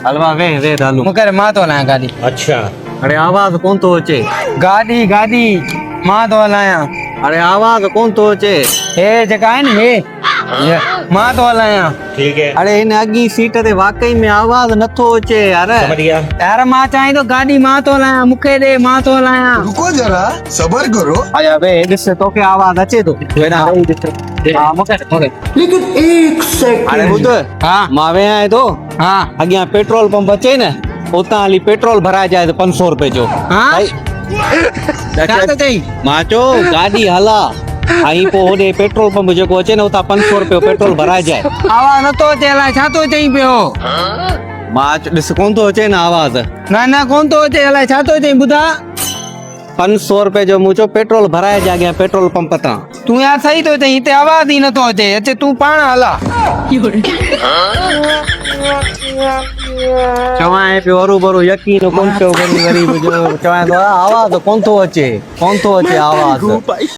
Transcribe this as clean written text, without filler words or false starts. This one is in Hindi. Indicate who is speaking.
Speaker 1: हलवा वे डालू
Speaker 2: मुकर मां तो लाया गाड़ी।
Speaker 3: अच्छा
Speaker 1: अरे आवाज कौन तो अचे
Speaker 2: गाड़ी गाड़ी मां तो लाया।
Speaker 1: अरे आवाज कौन तो अचे
Speaker 2: हे जका है न हे ये मां तो लाया।
Speaker 3: ठीक है
Speaker 1: अरे इन अगी सीट ते वाकई में आवाज नथो अचे यार
Speaker 3: समझ गया।
Speaker 2: यार मां चाहे तो गाड़ी मां तो लाया मुखे दे मां तो लाया।
Speaker 4: रुको जरा सबर करो।
Speaker 1: आया वे ॾिस तोखे आवाज अचे तो वेना रही ॾिस
Speaker 2: हां मुखे मुखे
Speaker 4: लेकिन एक सेकंड।
Speaker 1: अरे ॿुध
Speaker 2: हां
Speaker 1: मां वे आए तो
Speaker 2: हां
Speaker 1: अॻियां पेट्रोल पंप अचे न उतां हली पेट्रोल भराए जाए तो 500 रुपए जो
Speaker 2: हां
Speaker 1: भाई,
Speaker 2: क्या तो चई
Speaker 1: मां चो गाड़ी हला आई पो होॾे पेट्रोल पंप जेको अचे न उतां 500 रुपए पेट्रोल भराए जाए
Speaker 2: आवाज न तो चला छा तो चई पियो।
Speaker 1: मां ॾिस कोन तो अचे न आवाज
Speaker 2: ना ना कोन तो अचे अलाए छा तो चई ॿुधा।
Speaker 1: 500 रुपए जो मुझो पेट्रोल भराए जा गया पेट्रोल पंप तां
Speaker 2: तू यार सही तो चई हिते आवाज ही न तो अचे अचे तू पाण हला।
Speaker 1: चवाए पियो हरू भरू यकीन कोन पियो करी गरीब जो चवाए तो आवाज कोन तो अचे आवाज